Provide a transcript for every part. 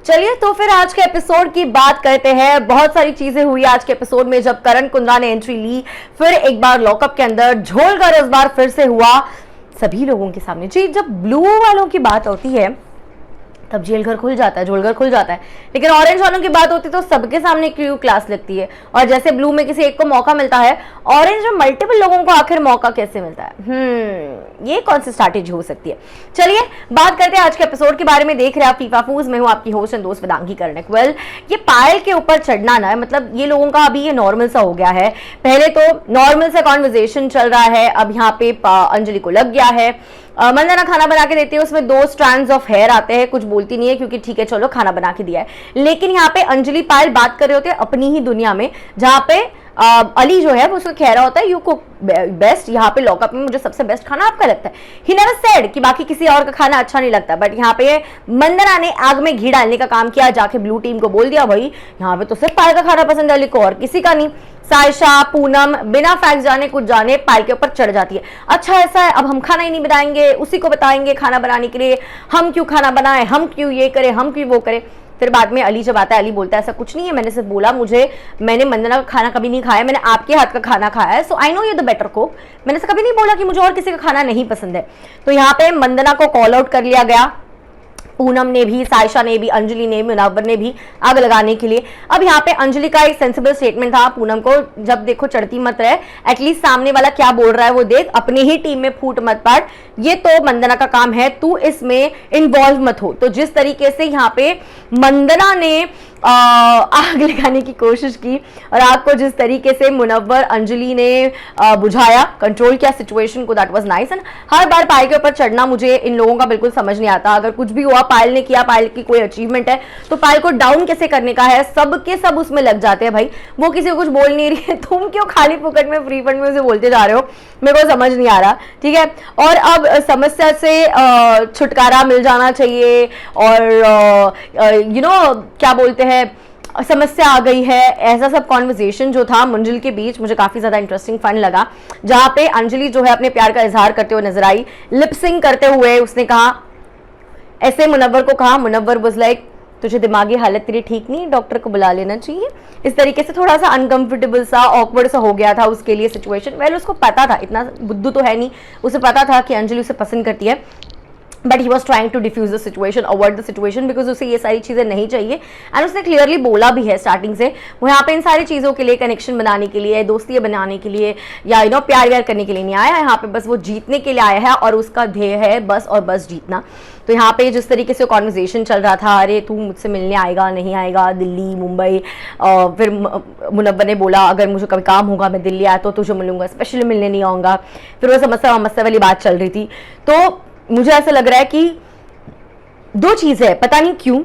चलिए तो फिर आज के एपिसोड की बात करते हैं। बहुत सारी चीजें हुई आज के एपिसोड में। जब करण कुंद्रा ने एंट्री ली, फिर एक बार लॉकअप के अंदर झोलगर इस बार फिर से हुआ सभी लोगों के सामने। जी, जब ब्लू वालों की बात होती है तब जेल घर खुल जाता है, झोलघर खुल जाता है, लेकिन ऑरेंज वालों की बात होती है तो सबके सामने क्यों क्लास लगती है। और जैसे ब्लू में किसी एक को मौका मिलता है, ऑरेंज में मल्टीपल लोगों को आखिर मौका कैसे मिलता है? ये कौन सी स्ट्रैटेजी हो सकती है? चलिए बात करते हैं आज के एपिसोड के बारे में। देख रहे हैं आप फीफा फूज, मैं हूं आपकी होस्ट एंड दोस्त वेदांगी कर्णिक। वेल, ये पायल के ऊपर चढ़ना ना, मतलब ये लोगों का अभी ये नॉर्मल सा हो गया है। पहले तो नॉर्मल सा कॉन्वर्जेशन चल रहा है, अब यहाँ पे अंजलि को लग गया है। मंदना खाना बना के देती है, उसमें 2 स्ट्रैंड्स ऑफ हेयर आते हैं, कुछ बोलती नहीं है क्योंकि ठीक है चलो खाना बना के दिया है। लेकिन यहाँ पे अंजलि पायल बात कर रहे होते हैं अपनी ही दुनिया में, जहाँ पे अली जो है वो उसको कह रहा होता है यू कुक बेस्ट, यहाँ पे लॉकअप में मुझे सबसे बेस्ट खाना आपका लगता है। ही नेवर सेड कि बाकी किसी और का खाना अच्छा नहीं लगता, बट यहाँ पे मंदना ने आग में घी डालने का काम किया, जाके ब्लू टीम को बोल दिया भाई यहाँ पे तो सिर्फ पायल का खाना पसंद है अली को और किसी का नहीं। सायशा पूनम बिना फैक्ट जाने कुछ जाने पायल के ऊपर चढ़ जाती है। अच्छा ऐसा है, अब हम खाना ही नहीं बनाएंगे, उसी को बताएंगे खाना बनाने के लिए, हम क्यों खाना बनाएं, हम क्यों ये करें, हम क्यों वो करें। फिर बाद में अली जब आता है, अली बोलता है ऐसा कुछ नहीं है, मैंने सिर्फ बोला मैंने मंदना का खाना कभी नहीं खाया, मैंने आपके हाथ का खाना खाया है, so I know you the better cook. मैंने कभी नहीं बोला कि मुझे और किसी का खाना नहीं पसंद है। तो यहाँ पे मंदना को कॉल आउट कर लिया गया, पूनम ने भी, सायशा ने भी, अंजलि ने, मुनव्वर ने भी आग लगाने के लिए। अब यहाँ पे अंजलि का एक सेंसिबल स्टेटमेंट था पूनम को, जब देखो चढ़ती मत रहे, एटलीस्ट सामने वाला क्या बोल रहा है वो देख, अपनी ही टीम में फूट मत पड़, ये तो मंदना का काम है, तू इसमें इन्वॉल्व मत हो। तो जिस तरीके से यहाँ पे मंदना ने आग लगाने की कोशिश की और आग को जिस तरीके से मुनव्वर अंजलि ने बुझाया, कंट्रोल किया सिचुएशन को, दैट वाज नाइस। एंड हर बार पायल के ऊपर चढ़ना मुझे इन लोगों का बिल्कुल समझ नहीं आता। अगर कुछ भी हुआ पायल ने किया, पायल की कोई अचीवमेंट है, तो पायल को डाउन कैसे करने का है, सब के सब उसमें लग जाते हैं। भाई वो किसी को कुछ बोल नहीं रही है, तुम क्यों खाली फुकट में फ्री फंड में उसे बोलते जा रहे हो, मेरे को समझ नहीं आ रहा। ठीक है, और अब समस्या से छुटकारा मिल जाना चाहिए और यू नो क्या बोलते हैं, समस्या आ गई है, ऐसा सब कॉन्वर्सेशन जो था मंजिल के बीच मुझे काफी ज्यादा इंटरेस्टिंग फन लगा। जहां पे अंजलि जो है अपने प्यार का इजहार करते हुए नजर आई, लिपसिंग करते हुए उसने कहा, ऐसे मुनव्वर को कहा, मुनव्वर वाज लाइक तुझे दिमागी हालत तेरी ठीक नहीं, डॉक्टर को बुला लेना चाहिए। इस तरीके से थोड़ा सा अनकंफर्टेबल सा, ऑकवर्ड सा हो गया था उसके लिए सिचुएशन। वेल, उसको पता था, इतना बुद्धू तो है नहीं, उसे पता था कि अंजलि उसे पसंद करती है, but he was trying to diffuse the situation, avoid the situation, because उसे ये सारी चीजें नहीं चाहिए। एंड उसने क्लियरली बोला भी है स्टार्टिंग से, वो यहाँ पे इन सारी चीजों के लिए, कनेक्शन बनाने के लिए, दोस्ती बनाने के लिए या यू नो प्यार व्यार करने के लिए नहीं आया है, यहाँ पे बस वो जीतने के लिए आया है और उसका ध्येय है बस और बस जीतना। तो यहाँ पे जिस तरीके से कॉन्वर्सेशन चल रहा था, अरे तू मुझसे मिलने आएगा नहीं आएगा, दिल्ली मुंबई, फिर मुनव्वर ने बोला अगर मुझे कभी काम होगा मैं दिल्ली आया तो तुझे मिलूंगा, स्पेशली मिलने नहीं आऊँगा। फिर वो समस्या वाली बात चल रही थी। तो मुझे ऐसा लग रहा है कि 2 चीजें है, पता नहीं क्यों,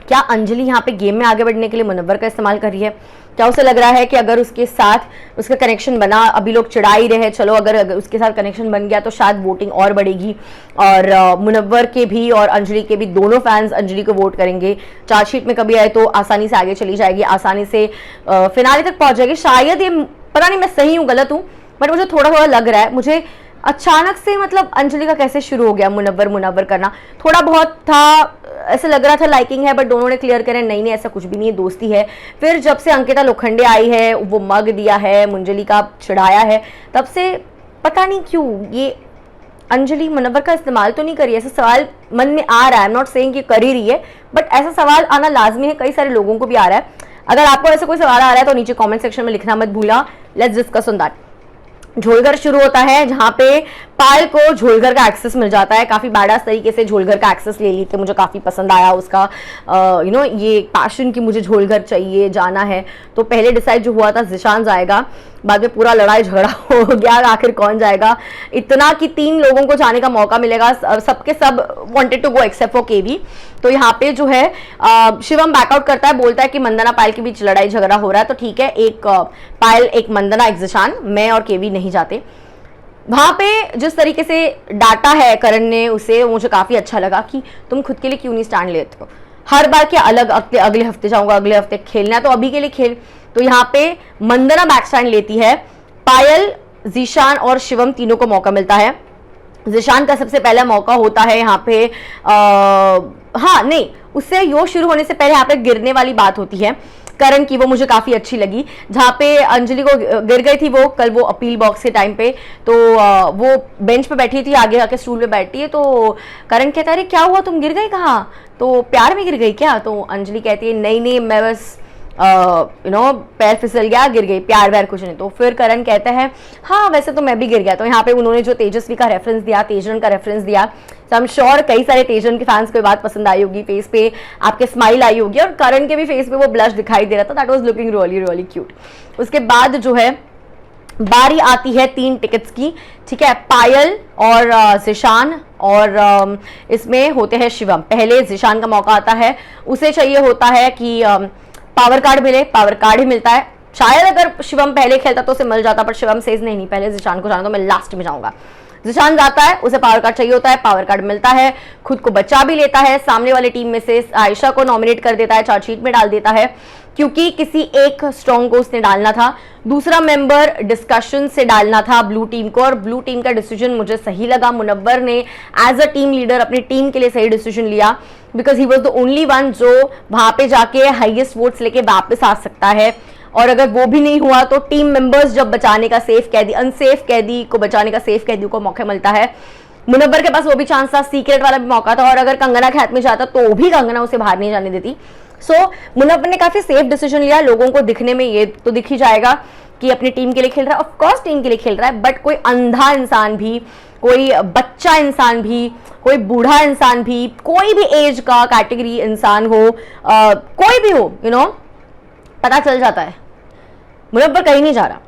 क्या अंजलि यहाँ पे गेम में आगे बढ़ने के लिए मुनव्वर का इस्तेमाल कर रही है, क्या उसे लग रहा है कि अगर उसके साथ उसका कनेक्शन बना, अभी लोग चिढ़ा ही रहे, चलो अगर उसके साथ कनेक्शन बन गया तो शायद वोटिंग और बढ़ेगी और मुनव्वर के भी और अंजलि के भी दोनों फैंस अंजलि को वोट करेंगे, चार्जशीट में कभी आए तो आसानी से आगे चली जाएगी, आसानी से फिनाले तक पहुंच जाएगी। शायद ये, पता नहीं मैं सही हूँ गलत हूँ, बट मुझे थोड़ा थोड़ा लग रहा है। मुझे अचानक से मतलब अंजलि का कैसे शुरू हो गया मुनव्वर करना, थोड़ा बहुत था ऐसे लग रहा था लाइकिंग है, बट दोनों ने क्लियर करें नहीं नहीं ऐसा कुछ भी नहीं है, दोस्ती है। फिर जब से अंकिता लोखंडे आई है, वो मग दिया है, मुंजलि का चिढ़ाया है, तब से पता नहीं क्यों ये अंजलि मुनव्वर का इस्तेमाल तो नहीं करी, ऐसा सवाल मन में आ रहा है। आई एम नॉट सेइंग कि कर ही रही है, बट ऐसा सवाल आना लाजमी है, कई सारे लोगों को भी आ रहा है। अगर आपको ऐसा कोई सवाल आ रहा है तो नीचे कॉमेंट सेक्शन में लिखना मत भूलना, लेट्स डिस्कस ऑन दैट। झोलघर शुरू होता है जहां पे पायल को झोलघर का एक्सेस मिल जाता है, काफी बैडास तरीके से झोलघर का एक्सेस ले ली थी, मुझे काफी पसंद आया उसका यू नो ये पैशन कि मुझे झोलघर चाहिए, जाना है। तो पहले डिसाइड जो हुआ था जिशान जाएगा, बाद में पूरा लड़ाई झगड़ा हो गया, आखिर कौन जाएगा, इतना कि 3 लोगों को जाने का मौका मिलेगा, सबके सब wanted to go except for KV. तो यहाँ पे जो है शिवम बैकआउट करता है, बोलता है कि मंदना पायल के बीच लड़ाई झगड़ा हो रहा है, तो ठीक है एक पायल एक मंदना एक जिशान, मैं और केवी नहीं जाते। वहां पे जिस तरीके से डाटा है करण ने उसे, मुझे काफी अच्छा लगा कि तुम खुद के लिए क्यों नहीं स्टैंड लेते हो, हर बार के अलग अगले हफ्ते जाऊंगा, अगले हफ्ते खेलना है तो अभी के लिए खेल। तो यहाँ पे मंदना बैक स्टैंड लेती है, पायल, जीशान और शिवम तीनों को मौका मिलता है। जिशान का सबसे पहला मौका होता है यहाँ पे हाँ नहीं उससे यो शुरू होने से पहले यहाँ पे गिरने वाली बात होती है करण की, वो मुझे काफी अच्छी लगी, जहाँ पे अंजलि को गिर गई थी वो कल वो अपील बॉक्स के टाइम पे, तो वो बेंच पे बैठी थी, आगे आके स्टूल पे बैठी है, तो करण कहता है अरे क्या हुआ, तुम गिर गई कहाँ, तो प्यार में गिर गई क्या, तो अंजलि कहती है नहीं नहीं मैं बस पैर फिसल गया, गिर गई, प्यार व्यार कुछ नहीं। तो फिर करण कहता है हाँ वैसे तो मैं भी गिर गया। तो यहाँ पे उन्होंने जो तेजस्वी का रेफरेंस दिया, तेजन का रेफरेंस दिया, तो आई एम श्योर कई सारे तेजन के फैंस को ये बात पसंद आई होगी, फेस पे आपके स्माइल आई होगी, और करण के भी फेस पे वो ब्लश दिखाई दे रहा था, that was looking really really cute. उसके बाद जो है बारी आती है 3 टिकट्स की, ठीक है, पायल और जिशान, और इसमें होते हैं शिवम। पहले जिशान का मौका आता है, उसे चाहिए होता है कि पावर कार्ड मिले, पावर कार्ड ही मिलता है। शायद अगर शिवम पहले खेलता तो उसे मिल जाता, पर शिवम सेज नहीं पहले जिशान को जाना, तो मैं लास्ट में जाऊंगा। जिशान जाता है, उसे पावर कार्ड चाहिए होता है, पावर कार्ड मिलता है, खुद को बचा भी लेता है, सामने वाले टीम में से आयशा को नॉमिनेट कर देता है, चार्जशीट में डाल देता है, क्योंकि किसी एक स्ट्रॉन्ग को उसने डालना था, दूसरा मेंबर डिस्कशन से डालना था ब्लू टीम को, और ब्लू टीम का डिसीजन मुझे सही लगा। मुनव्वर ने एज अ टीम लीडर अपनी टीम के लिए सही डिसीजन लिया, because he was the only one जो वहां पे जाके हाईएस्ट वोट्स लेके वापस आ सकता है, और अगर वो भी नहीं हुआ तो टीम मेंबर्स जब बचाने का सेफ कैदी, अनसेफ कैदी को बचाने का सेफ कैदी को मौका मिलता है। मुनव्वर के पास वो भी चांस था, सीक्रेट वाला भी मौका था, और अगर कंगना के हाथ में जाता तो भी कंगना उसे बाहर नहीं जाने देती। सो मुनव्वर ने काफी सेफ डिसीजन लिया। लोगों को दिखने में ये तो दिख ही जाएगा कि अपनी टीम के लिए खेल रहा है, ऑफकोर्स टीम के लिए खेल रहा है, बट कोई अंधा इंसान भी, कोई बच्चा इंसान भी, कोई बूढ़ा इंसान भी, कोई भी एज का कैटेगरी इंसान हो, कोई भी हो, पता चल जाता है। मुनव्वर कहीं नहीं जा रहा,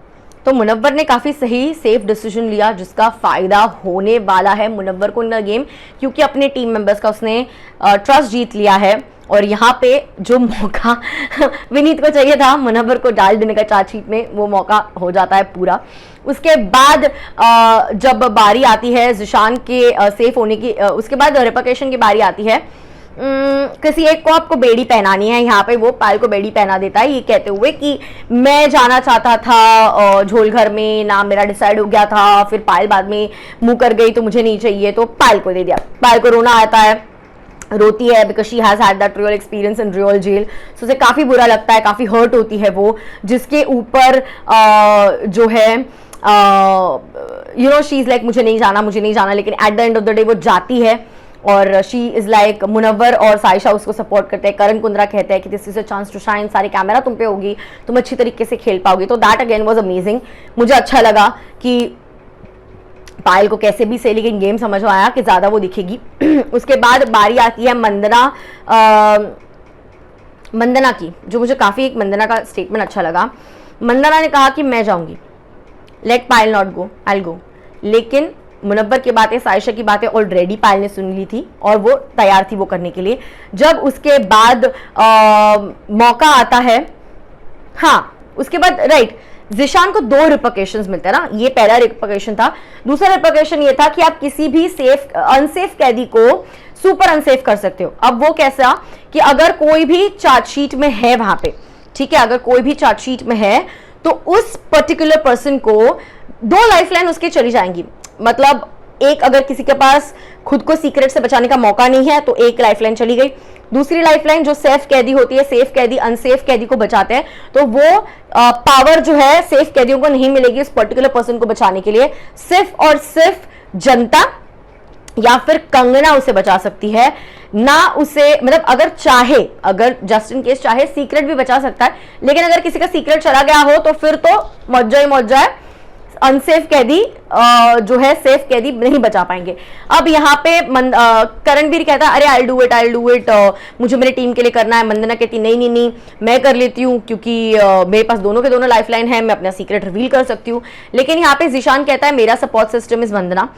तो मुनव्वर ने काफी सही सेफ डिसीजन लिया, जिसका फायदा होने वाला है मुनव्वर को इन द गेम, क्योंकि अपने टीम मेंबर्स का उसने ट्रस्ट जीत लिया है। और यहाँ पे जो मौका विनीत को चाहिए था मुनव्वर को डाल देने का चार्जशीट में, वो मौका हो जाता है पूरा। उसके बाद जब बारी आती है जिशान के सेफ होने की, उसके बाद रिपकेशन की बारी आती है। किसी एक को आपको बेड़ी पहनानी है, यहाँ पे वो पायल को बेड़ी पहना देता है, ये कहते हुए कि मैं जाना चाहता था झोलघर में, नाम मेरा डिसाइड हो गया था, फिर पायल बाद में मुंह कर गई तो मुझे नहीं चाहिए, तो पायल को दे दिया। पायल को रोना आता है, रोती है, because she has had that real experience in real jail, so उसे काफी बुरा लगता है, काफी हर्ट होती है वो, जिसके ऊपर जो है शी इज लाइक मुझे नहीं जाना, लेकिन eight the end of the day वो जाती है, और शी इज लाइक मुनव्वर और साइशा उसको सपोर्ट करते हैं। करण कुंद्रा कहते हैं कि this is a chance to shine, सारे कैमरा तुम पे होगी, तुम अच्छी तरीके से खेल पाओगी, तो दैट अगेन वाज अमेजिंग। मुझे अच्छा लगा कि पायल को कैसे भी सही, लेकिन गेम समझ में आया कि ज्यादा वो दिखेगी। उसके बाद बारी आती है मंदना की, जो मुझे काफी एक मंदना का स्टेटमेंट अच्छा लगा। मंदना ने कहा कि मैं जाऊंगी, लेट पायल नॉट गो, आई गो, लेकिन मुनव्वर की बातें, साइशा की बातें ऑलरेडी पायल ने सुन ली थी और वो तैयार थी वो करने के लिए। जब उसके बाद मौका आता है, हाँ उसके बाद राइट, जिशान को 2 रिपकेशंस मिलते हैं ना, ये पहला रिपकेशन था। दूसरा रिपकेशन ये था कि आप किसी भी अनसेफ कैदी को सुपर अनसेफ कर सकते हो। अब वो कैसा कि अगर कोई भी चार्जशीट में है वहां पे, ठीक है, अगर कोई भी चार्जशीट में है तो उस पर्टिकुलर पर्सन को 2 लाइफलाइन उसके चली जाएंगी। मतलब एक, अगर किसी के पास खुद को सीक्रेट से बचाने का मौका नहीं है तो एक लाइफलाइन चली गई। दूसरी लाइफलाइन जो सेफ कैदी होती है, सेफ कैदी अनसेफ कैदी को बचाते हैं, तो वो पावर जो है सेफ कैदियों को नहीं मिलेगी उस पर्टिकुलर पर्सन को बचाने के लिए। सिर्फ और सिर्फ जनता या फिर कंगना उसे बचा सकती है, ना उसे, मतलब अगर चाहे, अगर जस्ट इन केस चाहे सीक्रेट भी बचा सकता है, लेकिन अगर किसी का सीक्रेट चला गया हो तो फिर तो मौजा ही मौजा है, अनसेफ कैदी जो है सेफ कैदी नहीं बचा पाएंगे। अब यहाँ पे करणवीर कहता है अरे आई डू इट, मुझे मेरी टीम के लिए करना है। मंदना कहती नहीं मैं कर लेती हूँ, क्योंकि मेरे पास दोनों के दोनों लाइफलाइन है, मैं अपना सीक्रेट रिवील कर सकती हूँ। लेकिन यहाँ पे जिशान कहता है मेरा support system is Vandana,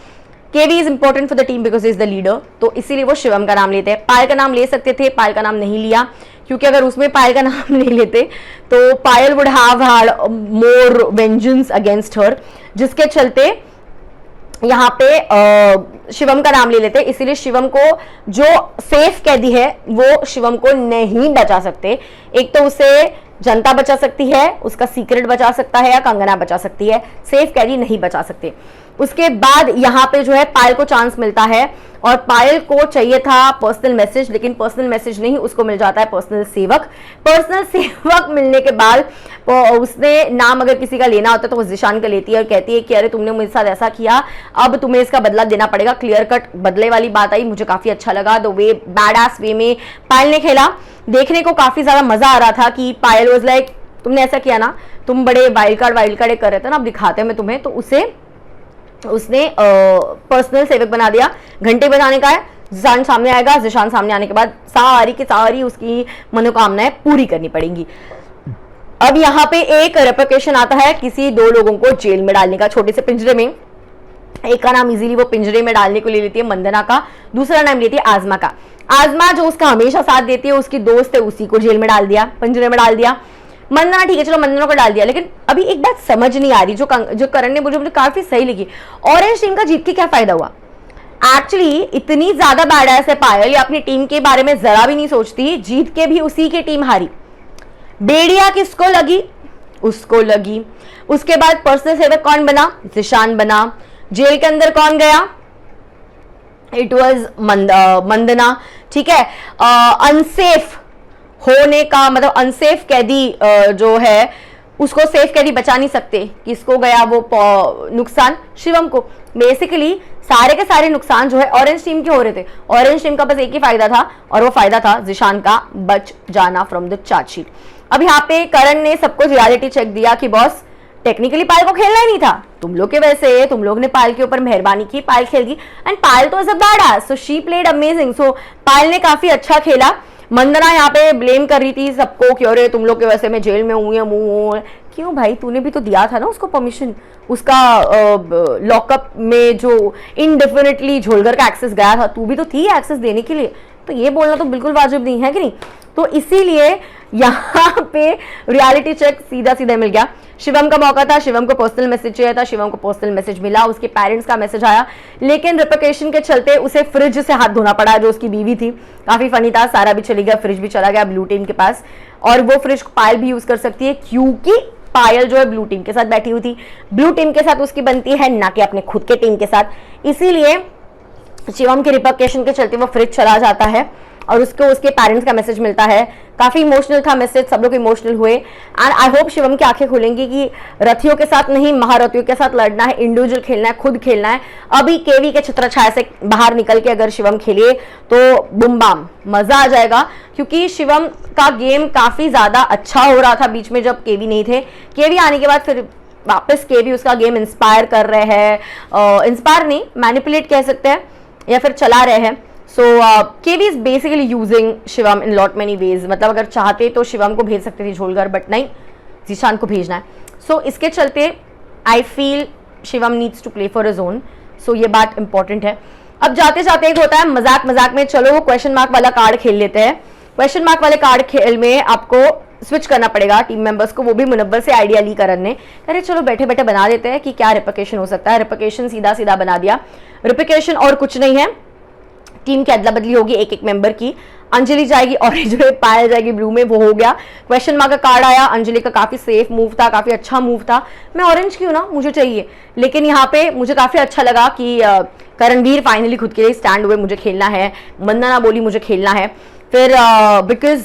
KV is important for the team because is the leader, तो इसीलिए वो शिवम का नाम लेते हैं। पायल का नाम ले सकते थे, पायल का नाम नहीं लिया, क्योंकि अगर उसमें पायल का नाम नहीं लेते तो Payal would have had more vengeance against her, जिसके चलते यहाँ पे शिवम का नाम ले लेते, इसीलिए शिवम को जो सेफ कैदी है वो शिवम को नहीं बचा सकते। एक तो उसे जनता बचा सकती है, उसका सीक्रेट बचा सकता है, या कंगना बचा सकती है, सेफ कैदी नहीं बचा सकते। उसके बाद यहाँ पे जो है पायल को चांस मिलता है, और पायल को चाहिए था पर्सनल मैसेज, लेकिन पर्सनल मैसेज नहीं, उसको मिल जाता है पर्सनल सेवक। पर्सनल सेवक मिलने के बाद उसने नाम अगर किसी का लेना होता है तो वो ज़ीशान का लेती है और कहती है कि अरे तुमने मेरे साथ ऐसा किया, अब तुम्हें इसका बदला देना पड़ेगा। क्लियर कट बदले वाली बात आई, मुझे काफी अच्छा लगा। द वे बैड एस वे में पायल ने खेला, देखने को काफी ज्यादा मजा आ रहा था कि पायल वाज लाइक तुमने ऐसा किया ना, तुम बड़े वाइल्ड कार्ड कर रहे थे ना, अब दिखाते हैं मैं तुम्हें। तो उसने पर्सनल सेवक बना दिया। घंटे बजाने का है, ज़ीशान सामने आएगा, ज़ीशान सामने आने के बाद सारी की सारी उसकी मनोकामनाएं पूरी करनी पड़ेंगी। अब यहाँ पे एक रेप्लिकेशन आता है किसी दो लोगों को जेल में डालने का, छोटे से पिंजरे में। एक का नाम इजीली वो पिंजरे में डालने को ले लेती है मंदना का, दूसरा नाम लेती है आजमा का। आजमा जो उसका हमेशा साथ देती है, उसकी दोस्त है, उसी को जेल में डाल दिया, पिंजरे में डाल दिया। मंदना ठीक है, चलो मंदना को डाल दिया, लेकिन अभी एक बात समझ नहीं आ रही जो करण ने मुझे काफी सही लगी। ऑरेंज टीम का जीत के क्या फायदा हुआ? एक्चुअली इतनी ज्यादा बैडएस है पायल, ये अपनी टीम के बारे में जरा भी नहीं सोचती, जीत के भी उसी की टीम हारी। बेड़िया किसको लगी? उसको लगी। उसके बाद पर्सनल सेवक कौन बना? ज़ीशान बना। जेल के अंदर कौन गया? It was Mandana. ठीक है, अनसेफ होने का मतलब अनसेफ कैदी जो है उसको सेफ कैदी बचा नहीं सकते। किसको गया वो नुकसान? शिवम को। बेसिकली सारे के सारे नुकसान जो है ऑरेंज टीम के हो रहे थे। ऑरेंज टीम का बस एक ही फायदा था, और वो फायदा था ज़ीशान का बच जाना फ्रॉम द चार्जशीट। अब यहाँ पे करण ने सबको रियलिटी चेक दिया कि बॉस टेक्निकली पायल को खेलना ही नहीं था, तुम लोग के वैसे तुम लोग ने पायल के ऊपर मेहरबानी की, पायल खेल गई, एंड पायल तो is a badass, so she played amazing. So Payal ने काफी अच्छा खेला। मंदना यहाँ पे ब्लेम कर रही थी सबको कि अरे तुम लोग के वैसे मैं जेल में हूँ या मुंह। क्यों भाई, तूने भी तो दिया था ना उसको परमिशन, उसका लॉकअप में जो इनडेफिनेटली झोलगर का एक्सेस गया था, तू भी तो थी एक्सेस देने के लिए, तो ये बोलना तो बिल्कुल वाजिब नहीं है कि नहीं। तो इसीलिए यहाँ पे रियलिटी चेक सीधा सीधा मिल गया। शिवम का मौका था, शिवम को पर्सनल मैसेज चाहिए था, शिवम को पर्सनल मैसेज मिला, उसके पेरेंट्स का मैसेज आया, लेकिन रिप्लिकेशन के चलते उसे फ्रिज से हाथ धोना पड़ा, जो उसकी बीवी थी। काफी फनी था, सारा भी चली गया, फ्रिज भी चला गया ब्लू टीम के पास, और वो फ्रिज पायल भी यूज कर सकती है क्योंकि पायल जो है ब्लू टीम के साथ बैठी हुई थी। ब्लू टीम के साथ उसकी बनती है, ना कि अपने खुद के टीम के साथ। इसीलिए शिवम के रिप्लिकेशन के चलते वो फ्रिज चला जाता है और उसको उसके पेरेंट्स का मैसेज मिलता है। काफी इमोशनल था मैसेज, सब लोग इमोशनल हुए, एंड आई होप शिवम की आंखें खुलेंगी कि रथियों के साथ नहीं, महारथियों के साथ लड़ना है, इंडिविजुअल खेलना है, खुद खेलना है। अभी केवी के छत्र छाया से बाहर निकल के अगर शिवम खेले तो बुम बाम मजा आ जाएगा, क्योंकि शिवम का गेम काफी ज्यादा अच्छा हो रहा था बीच में जब केवी नहीं थे। केवी आने के बाद फिर वापस केवी उसका गेम इंस्पायर कर रहे हैं, इंस्पायर नहीं मैनिपुलेट कह सकते हैं, या फिर चला रहे हैं। So KV is basically using Shivam in lot many ways. मतलब अगर चाहते तो शिवम को भेज सकते थे झोलगर, बट नहीं, ज़ीशान को भेजना है। सो इसके चलते I feel Shivam needs to play for his own. So ये बात इंपॉर्टेंट है। अब जाते जाते एक होता है मजाक मजाक में, चलो वो क्वेश्चन मार्क वाला कार्ड खेल लेते हैं। क्वेश्चन मार्क वाले कार्ड खेल में आपको स्विच करना पड़ेगा टीम मेंबर्स को, वो भी मुनव्वर से आइडिया ली करण ने। अरे चलो बैठे बैठे बना देते हैं कि क्या रिप्लिकेशन हो सकता है। रिप्लिकेशन सीधा सीधा बना दिया। रिप्लिकेशन और कुछ नहीं है, टीम की अदला बदली होगी एक एक मेंबर की। अंजलि जाएगी ऑरेंज में, पायल जाएगी ब्लू में, वो हो गया। क्वेश्चन मार्क का कार्ड आया, अंजलि का काफी सेफ मूव था, काफी अच्छा मूव था। मैं ऑरेंज क्यों ना, मुझे चाहिए, लेकिन यहाँ पे मुझे काफी अच्छा लगा कि करणवीर फाइनली खुद के लिए स्टैंड हुए, मुझे खेलना है। मंदना बोली मुझे खेलना है। फिर बिकॉज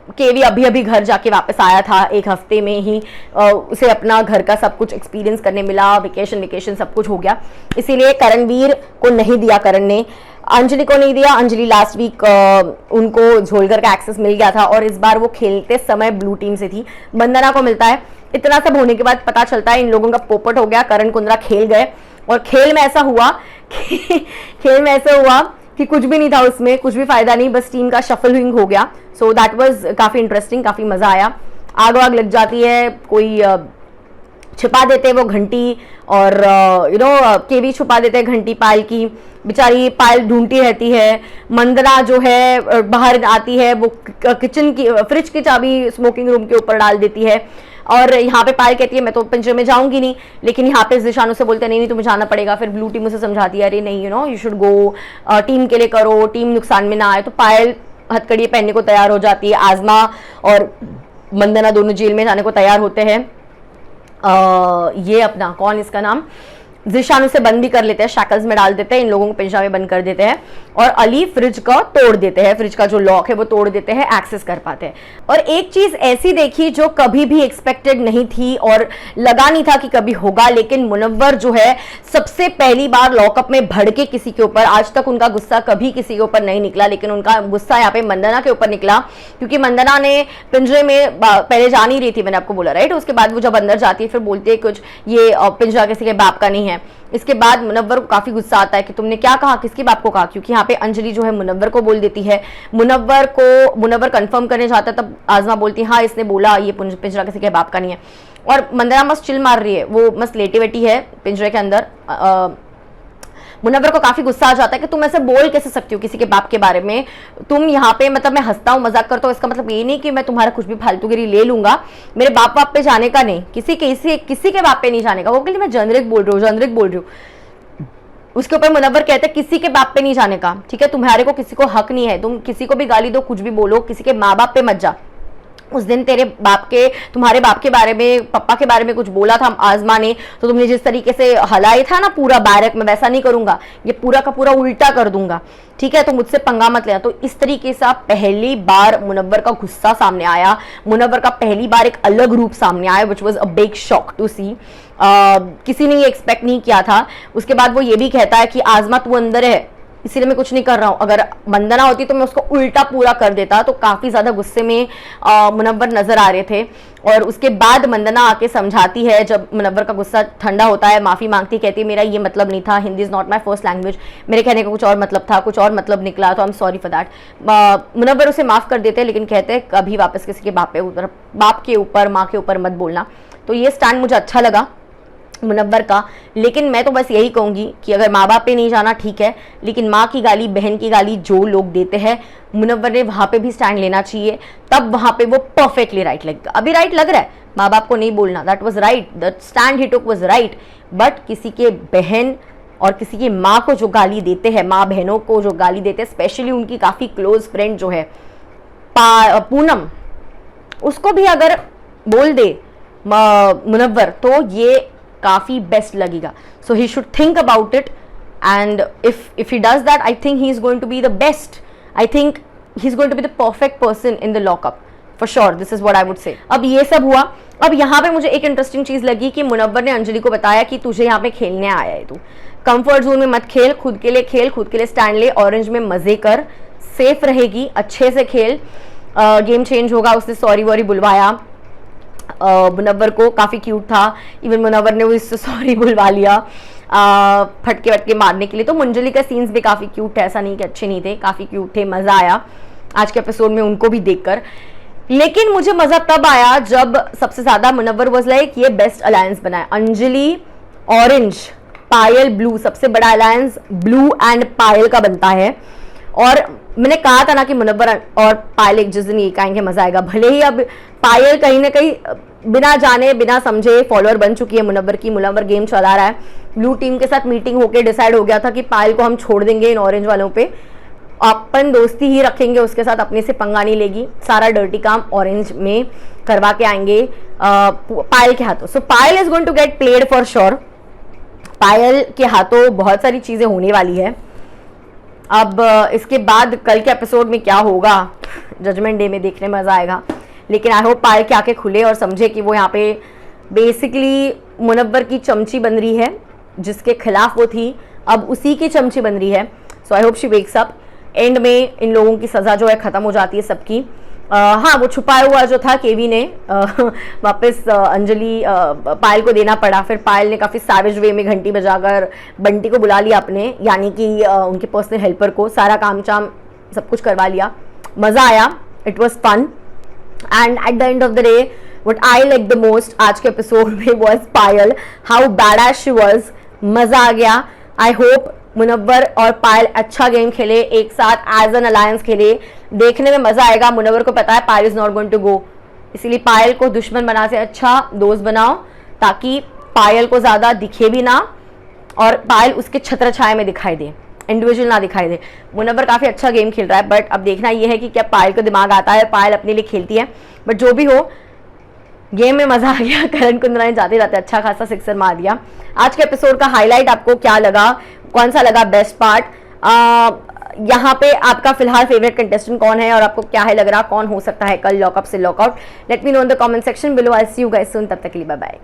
केवी अभी अभी घर जाके वापस आया था, एक हफ्ते में ही उसे अपना घर का सब कुछ एक्सपीरियंस करने मिला, वेकेशन सब कुछ हो गया, इसीलिए करणवीर को नहीं दिया करण ने, अंजलि को नहीं दिया। अंजलि लास्ट वीक उनको झोलगर का एक्सेस मिल गया था, और इस बार वो खेलते समय ब्लू टीम से थी। वंदना को मिलता है। इतना सब होने के बाद पता चलता है इन लोगों का पोपट हो गया, करण कुंद्रा खेल गए, और खेल में ऐसा हुआ कि कुछ भी नहीं था उसमें, कुछ भी फायदा नहीं, बस टीम का शफलिंग हो गया। सो दैट वाज काफी इंटरेस्टिंग, काफी मजा आया। आग वाग लग जाती है, कोई छिपा देते हैं वो घंटी, और केवी छुपा देते हैं घंटी पायल की, बेचारी पायल ढूंढती रहती है। मंदना जो है बाहर आती है, वो किचन की फ्रिज की चाबी स्मोकिंग रूम के ऊपर डाल देती है, और यहाँ पे पायल कहती है मैं तो पिंजरे में जाऊंगी नहीं, लेकिन यहाँ पे ज़ीशान उसे बोलते नहीं तुम्हें जाना पड़ेगा। फिर ब्लू टीम उसे समझाती है अरे नहीं यू शुड गो, टीम के लिए करो, टीम नुकसान में ना आए। तो पायल हथकड़ी पहनने को तैयार हो जाती है। आजमा और मंदना दोनों जेल में जाने को तैयार होते हैं। ये अपना कौन, इसका नाम ज़ीशान उसे बंद भी कर लेते हैं, शैकल्स में डाल देते हैं, इन लोगों को पिंजरा में बंद कर देते हैं और अली फ्रिज का तोड़ देते हैं, फ्रिज का जो लॉक है वो तोड़ देते हैं, एक्सेस कर पाते हैं। और एक चीज ऐसी देखी जो कभी भी एक्सपेक्टेड नहीं थी और लगा नहीं था कि कभी होगा, लेकिन मुनव्वर जो है सबसे पहली बार लॉकअप में भड़के किसी के ऊपर। आज तक उनका गुस्सा कभी किसी के ऊपर नहीं निकला, लेकिन उनका गुस्सा यहाँ पे मंदना के ऊपर निकला, क्योंकि मंदना ने पिंजरे में पहले जा नहीं रही थी, मैंने आपको बोला राइट। उसके बाद वो जब अंदर जाती है फिर बोलती है कुछ ये पिंजरा किसी के बाप का नहीं है। इसके बाद मुनव्वर को काफी गुस्सा आता है कि तुमने क्या कहा, किसके बाप को कहा, क्योंकि यहाँ पे अंजलि जो है मुनव्वर को बोल देती है। मुनव्वर कंफर्म करने जाता है, तब आजमा बोलती है हाँ इसने बोला ये पिंजरा किसी के बाप का नहीं है। और मंदना मस्त चिल मार रही है, वो मस्त लेटी वेटी है पिंजरे के अंदर। मुनव्वर को काफी गुस्सा आ जाता है कि तुम ऐसे बोल कैसे सकती हो किसी के बाप के बारे में, तुम यहाँ पे मतलब मैं हंसता हूँ मजाक करता हूँ, इसका मतलब ये नहीं कि मैं तुम्हारा कुछ भी फालतूगिरी ले लूंगा, मेरे बाप पे जाने का नहीं, किसी के बाप पे नहीं जाने का। वो कहती मैं जनरिक बोल रही हूँ। उसके ऊपर मुनव्वर कहते हैं किसी के बाप पे नहीं जाने का, ठीक है, तुम्हारे को किसी को हक नहीं है, तुम किसी को भी गाली दो, कुछ भी बोलो, किसी के माँ बाप पे मत जा। उस दिन तुम्हारे बाप के बारे में, पप्पा के बारे में कुछ बोला था आजमा ने, तो तुमने जिस तरीके से हलाई था ना पूरा बैरक में, वैसा नहीं करूंगा, ये पूरा का पूरा उल्टा कर दूंगा, ठीक है, तो मुझसे पंगा मत लेना। तो इस तरीके से पहली बार मुनव्वर का गुस्सा सामने आया, मुनव्वर का पहली बार एक अलग रूप सामने आया, which was a big shock to see. किसी ने ये एक्सपेक्ट नहीं किया था। उसके बाद वो ये भी कहता है कि आजमा तू अंदर है इसीलिए मैं कुछ नहीं कर रहा हूं, अगर मंदना होती तो मैं उसको उल्टा पूरा कर देता। तो काफी ज्यादा गुस्से में मुनव्वर नजर आ रहे थे। और उसके बाद मंदना आके समझाती है, जब मुनव्वर का गुस्सा ठंडा होता है, माफी मांगती, कहती है मेरा ये मतलब नहीं था, Hindi is not my first language, मेरे कहने का कुछ और मतलब था, कुछ और मतलब निकला, तो I am sorry for that. Munawar उसे माफ कर देते हैं, लेकिन कहते हैं कभी वापस किसी के बाप के ऊपर माँ के ऊपर मत बोलना। तो ये स्टैंड मुझे अच्छा लगा मुनव्वर का। लेकिन मैं तो बस यही कहूंगी कि अगर माँ बाप पे नहीं जाना ठीक है, लेकिन माँ की गाली, बहन की गाली जो लोग देते हैं, मुनव्वर ने वहां पे भी स्टैंड लेना चाहिए, तब वहां पे वो परफेक्टली राइट लगेगा। अभी राइट लग रहा है माँ बाप को नहीं बोलना, that was right, the stand he took was right, but किसी के बहन और किसी की माँ को जो गाली देते हैं, माँ बहनों को जो गाली देते हैं, स्पेशली उनकी काफी क्लोज फ्रेंड जो है पूनम, उसको भी अगर बोल दे मुनव्वर तो ये काफी बेस्ट लगेगा। So he should think about it, and if he does that, I think he is going to be the best, I think he is going to be the perfect person in the lockup for sure, this is what I would say. अब ये सब हुआ। अब यहाँ पे मुझे एक interesting चीज लगी कि मुनव्वर ने अंजलि को बताया कि तुझे यहाँ पे खेलने आया है, तू कंफर्ट जोन में मत खेल, खुद के लिए खेल, खुद के लिए स्टैंड ले, ऑरेंज में मजे कर, सेफ रहेगी, अच्छे से खेल, गेम चेंज होगा। उसने सॉरी वॉरी बुलवाया मुनव्वर को, काफी क्यूट था, इवन मुनव्वर ने उससे सॉरी बुलवा लिया फटके वटके मारने के लिए। तो मंजलि का सीन्स भी काफी क्यूट है, ऐसा नहीं कि अच्छे नहीं थे, काफी क्यूट थे, मजा आया आज के एपिसोड में उनको भी देखकर। लेकिन मुझे मजा तब आया जब सबसे ज्यादा मुनव्वर वाज लाइक ये बेस्ट अलायंस बनाए, अंजलि ऑरेंज, पायल ब्लू, सबसे बड़ा अलायंस ब्लू एंड पायल का बनता है। और मैंने कहा था ना कि मुनव्वर और पायल एक जिस दिन ये कहेंगे मजा आएगा, भले ही अब पायल कहीं ना कहीं बिना जाने बिना समझे फॉलोअर बन चुकी है मुनव्वर की, मुनव्वर गेम चला रहा है, ब्लू टीम के साथ मीटिंग होके डिसाइड हो गया था कि पायल को हम छोड़ देंगे इन ऑरेंज वालों पे, अपन दोस्ती ही रखेंगे उसके साथ, अपने से पंगा नहीं लेगी, सारा डर्टी काम ऑरेंज में करवा के आएंगे पायल के हाथों। So Payal is going to get played for sure, Payal के हाथों बहुत सारी चीजें होने वाली है। अब इसके बाद कल के एपिसोड में क्या होगा, जजमेंट डे में देखने में मजा आएगा। लेकिन आई होप पायल के आके खुले और समझे कि वो यहाँ पे बेसिकली मुनव्वर की चमची बन रही है, जिसके खिलाफ वो थी अब उसी की चमची बन रही है। So I hope she wakes up. And में इन लोगों की सजा जो है खत्म हो जाती है सबकी। हाँ, वो छुपाया हुआ जो था केवी ने वापस अंजलि पायल को देना पड़ा। फिर पायल ने काफ़ी सैवेज वे में घंटी बजाकर बंटी को बुला लिया अपने, यानी कि उनके पर्सनल हेल्पर को, सारा काम चाम सब कुछ करवा लिया। मज़ा आया, it was fun. And at the end of the day what I like the most आज के एपिसोड में was Payal, how bad she was, मज़ा आ गया। आई होप मुनव्वर और पायल अच्छा गेम खेले, एक साथ एज एन अलायंस खेले, देखने में मजा आएगा। मुनव्वर को पता है Payal is not going to go, इसीलिए पायल को दुश्मन बना से अच्छा दोस्त बनाओ, ताकि पायल को ज्यादा दिखे भी ना और पायल उसके छत्र छाया में दिखाई दे, इंडिविजुअल ना दिखाई दे। मुनव्वर काफी अच्छा गेम खेल रहा है, बट अब देखना यह है कि क्या पायल को दिमाग आता है, पायल अपने लिए खेलती है। बट जो भी हो, गेम में मजा आ गया। करण कुंद्रा ने जाते जाते अच्छा खासा सिक्सर मार दिया। आज के एपिसोड का हाईलाइट आपको क्या लगा, कौन सा लगा बेस्ट पार्ट? यहाँ पे आपका फिलहाल फेवरेट कंटेस्टेंट कौन है और आपको क्या है लग रहा कौन हो सकता है कल लॉकअप से lockout? Let me know in the comment section below. I see you guys soon, तब तक के लिए बाय बाय।